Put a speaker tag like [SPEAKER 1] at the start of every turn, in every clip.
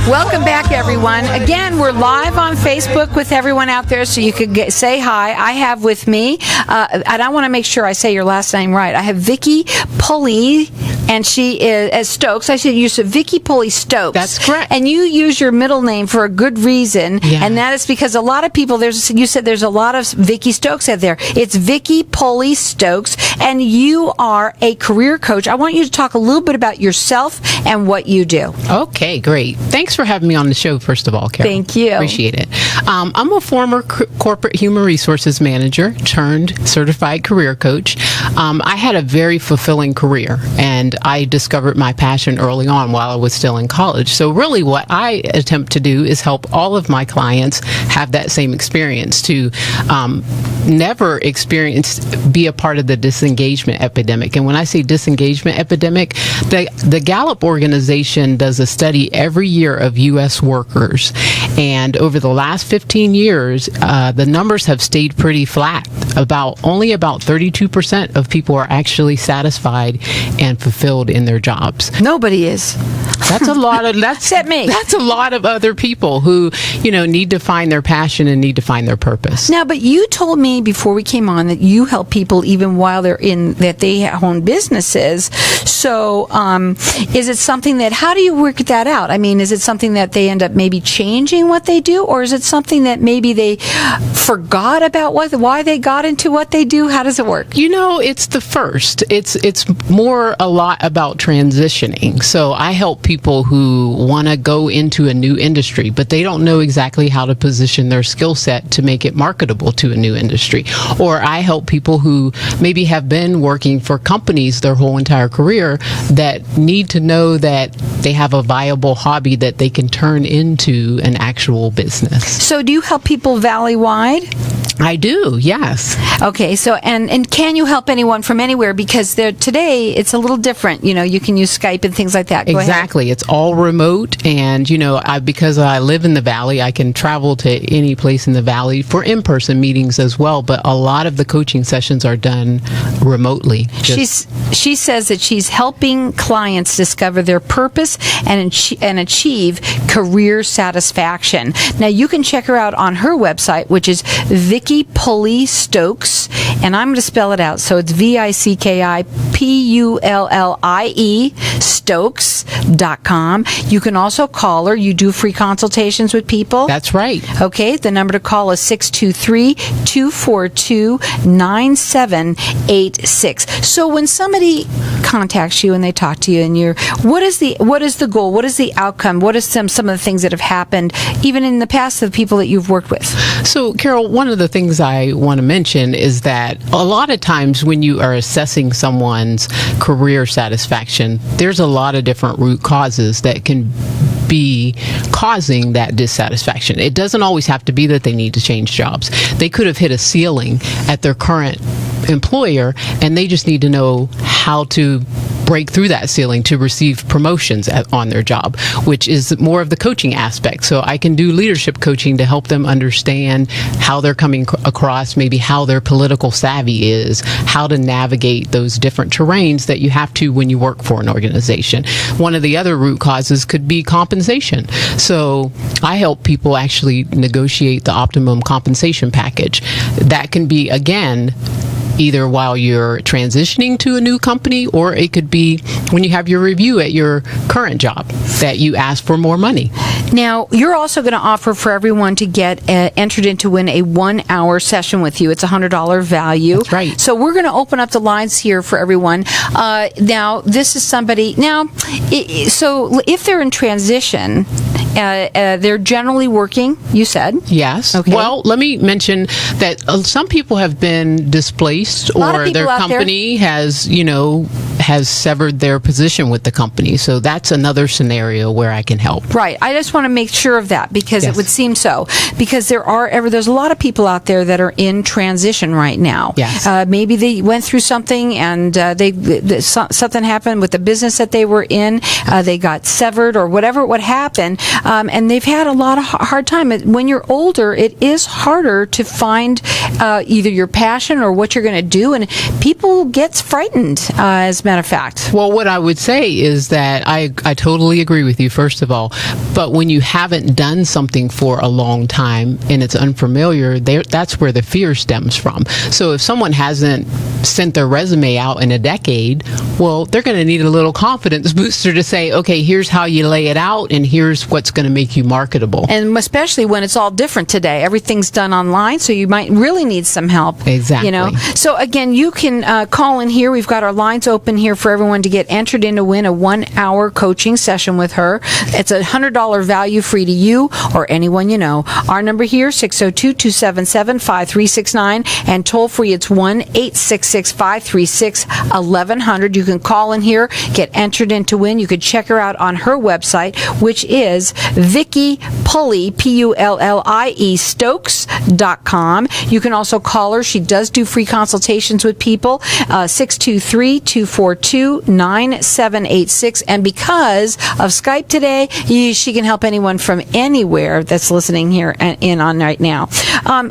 [SPEAKER 1] Welcome back, everyone. Again, we're live on Facebook with everyone out there, so you could say hi. I have with me, and I want to make sure I say your last name right. I have Vicki Pullie, and she is as Stokes. I should use Vicki Pullie Stokes.
[SPEAKER 2] That's correct.
[SPEAKER 1] And you use your middle name for a good reason, and that is because a lot of people. You said there's a lot of Vicki Stokes out there. It's Vicki Pullie Stokes, and you are a career coach. I want you to talk a little bit about yourself and what you do.
[SPEAKER 2] Okay, great. Thanks for having me on the show, first of all, Carol.
[SPEAKER 1] Thank you.
[SPEAKER 2] Appreciate it. I'm a former corporate human resources manager turned certified career coach. I had a very fulfilling career, and I discovered my passion early on while I was still in college. So really what I attempt to do is help all of my clients have that same experience, to never be a part of the disengagement epidemic. And when I say disengagement epidemic, the Gallup organization does a study every year of U.S. workers. And over the last 15 years, the numbers have stayed pretty flat. Only about 32% of people are actually satisfied and fulfilled in their jobs.
[SPEAKER 1] Nobody is.
[SPEAKER 2] That's a lot of
[SPEAKER 1] Except me.
[SPEAKER 2] That's a lot of other people who, need to find their passion and need to find their purpose.
[SPEAKER 1] Now, but you told me before we came on that you help people even while that they own businesses. So, is it something how do you work that out? I mean, is it something that they end up maybe changing what they do, or is it something that maybe they forgot about why they got into what they do? How does it work?
[SPEAKER 2] It's the first. It's more a lot about transitioning. So I help people who want to go into a new industry, but they don't know exactly how to position their skill set to make it marketable to a new industry. Or I help people who maybe have been working for companies their whole entire career that need to know that they have a viable hobby that they can turn into an actual business.
[SPEAKER 1] So do you help people Valleywide?
[SPEAKER 2] I do, yes.
[SPEAKER 1] Okay, so and can you help anyone from anywhere? Because today it's a little different. You can use Skype and things like that. Go
[SPEAKER 2] exactly.
[SPEAKER 1] ahead.
[SPEAKER 2] It's all remote, and because I live in the Valley, I can travel to any place in the Valley for in-person meetings as well. But a lot of the coaching sessions are done remotely.
[SPEAKER 1] She says that she's helping clients discover their purpose and achieve career satisfaction. Now you can check her out on her website, which is Vicki Pullie Stokes, and I'm going to spell it out. So it's VICKIPULLIE Stokes.com. You can also call her. You do free consultations with people.
[SPEAKER 2] That's right.
[SPEAKER 1] Okay, the number to call is 623-242-9786. So when somebody contacts you and they talk to you, and what is the goal? What is the outcome? What are some of the things that have happened, even in the past, of the people that you've worked with?
[SPEAKER 2] So, Carol, one of the things I want to mention is that a lot of times when you are assessing someone's career satisfaction, there's a lot of different root causes that can be causing that dissatisfaction. It doesn't always have to be that they need to change jobs. They could have hit a ceiling at their current employer, and they just need to know how to break through that ceiling to receive promotions on their job, which is more of the coaching aspect. So I can do leadership coaching to help them understand how they're coming across, maybe how their political savvy is, how to navigate those different terrains that you have to when you work for an organization. One of the other root causes could be compensation. So I help people actually negotiate the optimum compensation package. That can be, again, either while you're transitioning to a new company, or it could be when you have your review at your current job that you ask for more money.
[SPEAKER 1] Now, you're also going to offer for everyone to get entered in to win a 1-hour session with you. It's a $100 value.
[SPEAKER 2] That's right.
[SPEAKER 1] So we're going to open up the lines here for everyone. Now, this is somebody. Now, so if they're in transition, they're generally working, you said?
[SPEAKER 2] Yes.
[SPEAKER 1] Okay.
[SPEAKER 2] Well, let me mention that some people have been displaced, or their company has severed their position with the company. So that's another scenario where I can help.
[SPEAKER 1] Right. I just want to make sure of that, because
[SPEAKER 2] Yes.
[SPEAKER 1] it would seem so. Because there's a lot of people out there that are in transition right now.
[SPEAKER 2] Yes.
[SPEAKER 1] Maybe they went through something, and something happened with the business that they were in. They got severed, or whatever would happen. and they've had a lot of hard time. When you're older, it is harder to find either your passion or what you're going to do, and people get frightened, as a matter of fact.
[SPEAKER 2] Well, what I would say is that I totally agree with you, first of all, but when you haven't done something for a long time and it's unfamiliar, that's where the fear stems from. So if someone hasn't sent their resume out in a decade, well, they're going to need a little confidence booster to say, okay, here's how you lay it out and here's what's going to make you marketable.
[SPEAKER 1] And especially when it's all different today. Everything's done online, so you might really need some help.
[SPEAKER 2] Exactly.
[SPEAKER 1] So again, you can call in here. We've got our lines open here for everyone to get entered in to win a 1-hour coaching session with her. It's a $100 value free to you or anyone you know. Our number here, 602-277-5369, and toll free, it's 1-866-536-1100. You can call in here, get entered in to win. You could check her out on her website, which is Vicki Pullie, Pullie, Stokes.com. You can also call her. She does do free consultations with people, 623-242-9786. And because of Skype today, she can help anyone from anywhere that's listening here in on right now.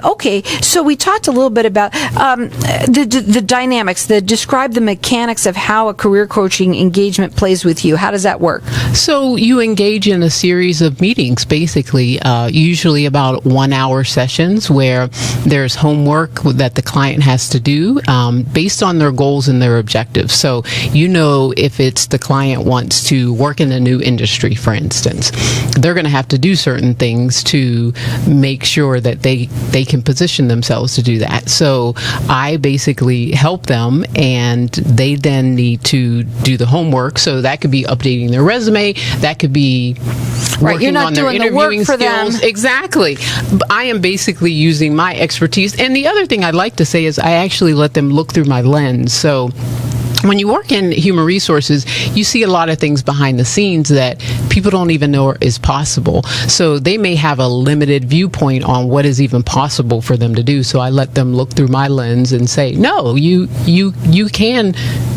[SPEAKER 1] Okay, so we talked a little bit about the dynamics, describe the mechanics of how a career coaching engagement plays with you. How does that work?
[SPEAKER 2] So you engage in a series of meetings, basically, usually about 1-hour sessions where there's homework that the client has to do based on their goals and their objectives. So if it's the client wants to work in a new industry, for instance, they're going to have to do certain things to make sure that they can position themselves to do that. So I basically help them, and they then need to do the homework. So that could be updating their resume, that could be working on their interviewing skills. Exactly. I am basically using my expertise. And the other thing I'd like to say is I actually let them look through my lens. So when you work in human resources, you see a lot of things behind the scenes that people don't even know is possible. So they may have a limited viewpoint on what is even possible for them to do. So I let them look through my lens and say, no, you can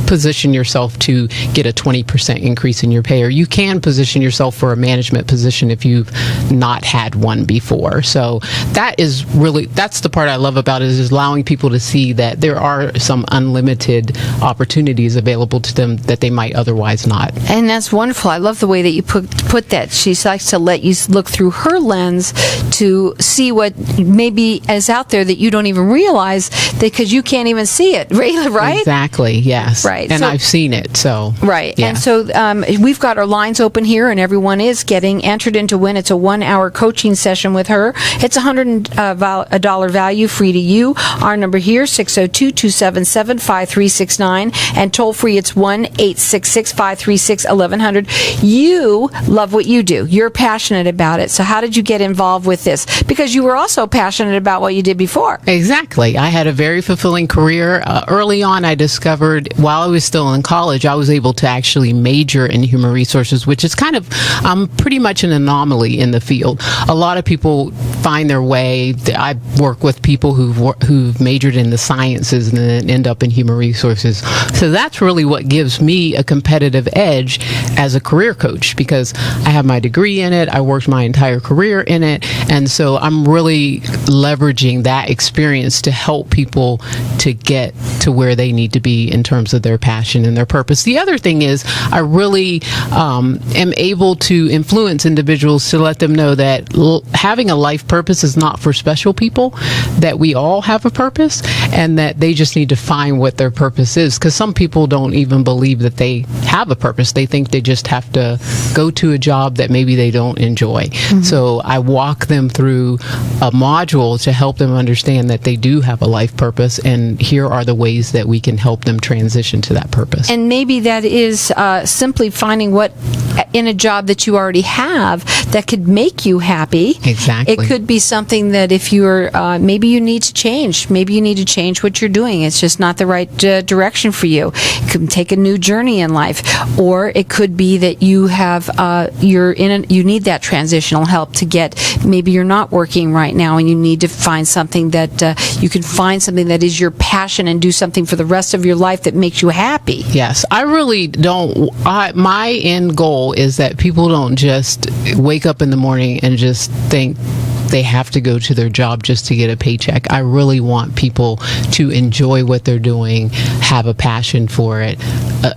[SPEAKER 2] position yourself to get a 20% increase in your pay, or you can position yourself for a management position if you've not had one before. So that's the part I love about it, is allowing people to see that there are some unlimited opportunities available to them that they might otherwise not.
[SPEAKER 1] And that's wonderful. I love the way that you put that. She likes to let you look through her lens to see what maybe is out there that you don't even realize, because you can't even see it, right?
[SPEAKER 2] Exactly, yes.
[SPEAKER 1] Right.
[SPEAKER 2] And I've seen it, so.
[SPEAKER 1] Right.
[SPEAKER 2] Yeah.
[SPEAKER 1] And so we've got our lines open here, and everyone is getting entered in to win. It's a 1-hour coaching session with her. It's $100 value free to you. Our number here, 602-277-5369, and toll free, it's 1-866-536-1100. You love what you do. You're passionate about it. So how did you get involved with this? Because you were also passionate about what you did before.
[SPEAKER 2] Exactly. I had a very fulfilling career. Early on, I discovered, while I was still in college, I was able to actually major in human resources, which is pretty much an anomaly in the field. A lot of people find their way. I work with people who've majored in the sciences and then end up in human resources. So that's really what gives me a competitive edge as a career coach, because I have my degree in it. I worked my entire career in it. And so I'm really leveraging that experience to help people to get to where they need to be in terms of their passion and their purpose. The other thing is I really am able to influence individuals to let them know that having a life purpose is not for special people, that we all have a purpose, and that they just need to find what their purpose is, because some people don't even believe that they have a purpose. They think they just have to go to a job that maybe they don't enjoy. Mm-hmm. So I walk them through a module to help them understand that they do have a life purpose, and here are the ways that we can help them transition to that purpose.
[SPEAKER 1] And maybe that is simply finding what in a job that you already have that could make you happy.
[SPEAKER 2] Exactly.
[SPEAKER 1] It could be something that if you're, maybe you need to change. Maybe you need to change what you're doing. It's just not the right direction for you. It could take a new journey in life. Or it could be that you have, you need that transitional help to get, maybe you're not working right now and you need to find something that, you can find something that is your passion and do something for the rest of your life that makes you happy.
[SPEAKER 2] Yes. I really don't, my end goal goal is that people don't just wake up in the morning and just think they have to go to their job just to get a paycheck. I really want people to enjoy what they're doing, have a passion for it,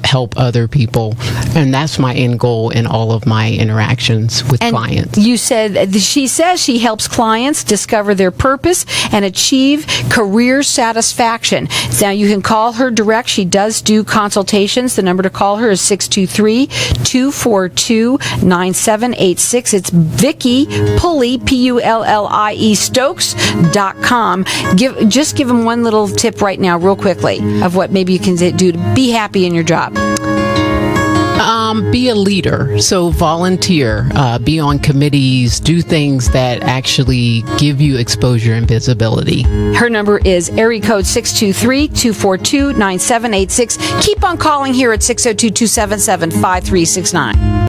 [SPEAKER 2] help other people. And that's my end goal in all of my interactions with clients.
[SPEAKER 1] You said, she says she helps clients discover their purpose and achieve career satisfaction. Now, you can call her direct. She does do consultations. The number to call her is 623-242-9786. It's Vicki Pullie, Pullie, Stokes.com. Just give them one little tip right now, real quickly, of what maybe you can do to be happy in your job.
[SPEAKER 2] Be a leader. So volunteer, be on committees, do things that actually give you exposure and visibility.
[SPEAKER 1] Her number is area code 623-242-9786. Keep on calling here at 602-277-5369.